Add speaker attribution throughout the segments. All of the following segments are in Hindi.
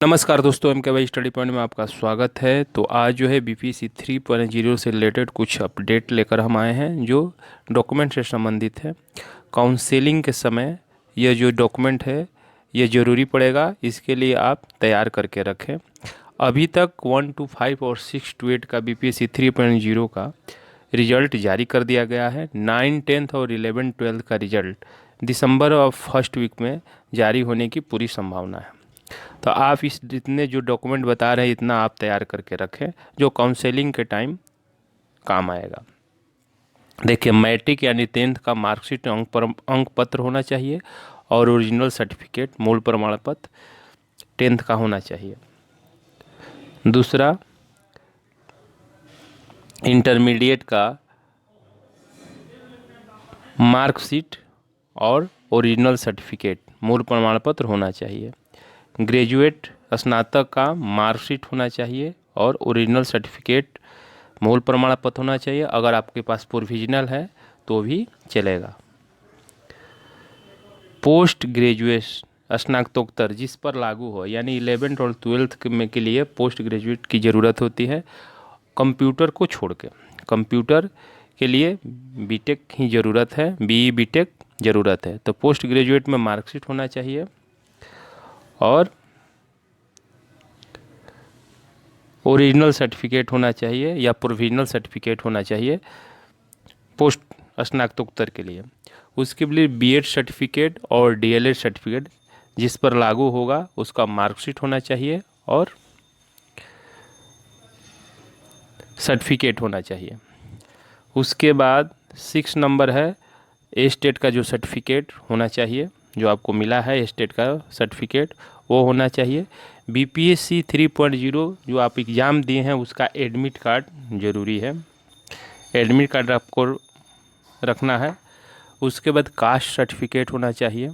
Speaker 1: नमस्कार दोस्तों, एम के वाई स्टडी पॉइंट में आपका स्वागत है। तो आज जो है बीपीएससी 3.0 से रिलेटेड कुछ अपडेट लेकर हम आए हैं जो डॉक्यूमेंट से संबंधित है। काउंसलिंग के समय यह जो डॉक्यूमेंट है ये ज़रूरी पड़ेगा, इसके लिए आप तैयार करके रखें। अभी तक 1 to 5 और 6 to 8 का बीपीएससी 3.0 का रिजल्ट जारी कर दिया गया है। 9, 10th और 11, 12th का रिजल्ट दिसंबर और फर्स्ट वीक में जारी होने की पूरी संभावना है। तो आप इस जितने जो डॉक्यूमेंट बता रहे हैं इतना आप तैयार करके रखें जो काउंसलिंग के टाइम काम आएगा। देखिए, मैट्रिक यानी 10th का मार्कशीट अंक पत्र होना चाहिए और ओरिजिनल सर्टिफिकेट मूल प्रमाण पत्र 10th का होना चाहिए। दूसरा, इंटरमीडिएट का मार्कशीट और ओरिजिनल सर्टिफिकेट मूल प्रमाण पत्र होना चाहिए। ग्रेजुएट स्नातक का मार्कशीट होना चाहिए और ओरिजिनल सर्टिफिकेट मूल प्रमाण पत्र होना चाहिए। अगर आपके पास प्रोविजनल है तो भी चलेगा। पोस्ट ग्रेजुएट स्नातकोत्तर जिस पर लागू हो, यानी 11th और 12th में के लिए पोस्ट ग्रेजुएट की ज़रूरत होती है कंप्यूटर को छोड़ के। कंप्यूटर के लिए बीटेक ही ज़रूरत है, बीई बीटेक ज़रूरत है। तो पोस्ट ग्रेजुएट में मार्कशीट होना चाहिए और ओरिजिनल सर्टिफिकेट होना चाहिए या प्रोविजनल सर्टिफिकेट होना चाहिए पोस्ट स्नातकोत्तर के लिए। उसके लिए बीएड सर्टिफिकेट और डीएलएड सर्टिफिकेट जिस पर लागू होगा उसका मार्कशीट होना चाहिए और सर्टिफिकेट होना चाहिए। उसके बाद 6 नंबर है स्टेट का जो सर्टिफिकेट होना चाहिए, जो आपको मिला है स्टेट का सर्टिफिकेट वो होना चाहिए। बीपीएससी 3.0 जो आप एग्ज़ाम दिए हैं उसका एडमिट कार्ड ज़रूरी है, एडमिट कार्ड आपको रखना है। उसके बाद कास्ट सर्टिफिकेट होना चाहिए।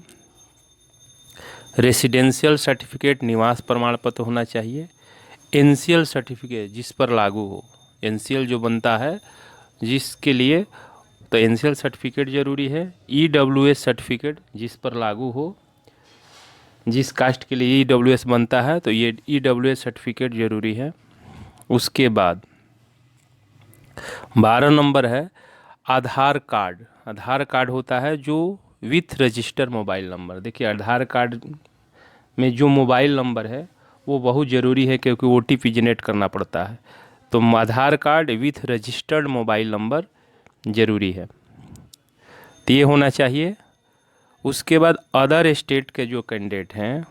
Speaker 1: रेसिडेंशियल सर्टिफिकेट निवास प्रमाण पत्र होना चाहिए। एनसीएल सर्टिफिकेट जिस पर लागू हो, एनसीएल जो बनता है जिसके लिए तो एनसीएल सर्टिफिकेट ज़रूरी है। ईडब्ल्यूएस सर्टिफिकेट जिस पर लागू हो, जिस कास्ट के लिए ईडब्ल्यूएस बनता है तो ये ईडब्ल्यूएस सर्टिफिकेट ज़रूरी है। उसके बाद 12 नंबर है आधार कार्ड। आधार कार्ड होता है जो विथ रजिस्टर मोबाइल नंबर। देखिए, आधार कार्ड में जो मोबाइल नंबर है वो बहुत ज़रूरी है क्योंकि ओटीपी जनरेट करना पड़ता है। तो Aadhaar card with registered mobile number ज़रूरी है, तो ये होना चाहिए। उसके बाद अदर स्टेट के जो कैंडिडेट हैं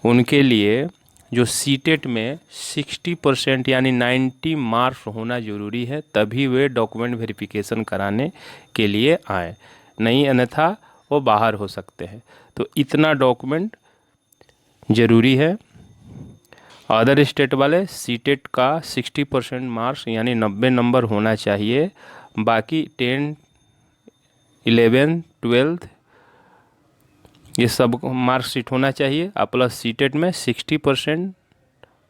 Speaker 1: उनके लिए जो सीटेट में 60% यानी 90 मार्क्स होना ज़रूरी है, तभी वे डॉक्यूमेंट वेरिफिकेशन कराने के लिए आए, नहीं अन्यथा वो बाहर हो सकते हैं। तो इतना डॉक्यूमेंट ज़रूरी है। अदर स्टेट वाले सीटेट का 60% मार्क्स यानी 90 नंबर होना चाहिए। बाकी 10, 11, 12 ये सब मार्कशीट होना चाहिए और प्लस सीटेट में 60%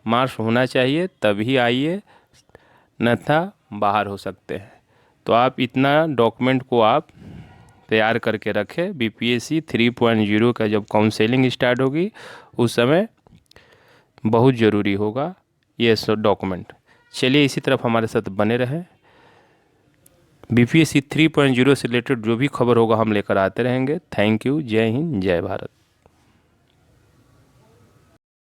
Speaker 1: मार्क्स होना चाहिए, तभी आइए, अन्यथा बाहर हो सकते हैं। तो आप इतना डॉक्यूमेंट को आप तैयार करके रखें। बीपीएससी 3.0 का जब काउंसलिंग स्टार्ट होगी उस समय बहुत ज़रूरी होगा ये सब डॉक्यूमेंट। चलिए इसी तरफ हमारे साथ बने रहें। बीपीएससी 3.0 से रिलेटेड जो भी खबर होगा हम लेकर आते रहेंगे। Thank you. जय हिंद, जय भारत।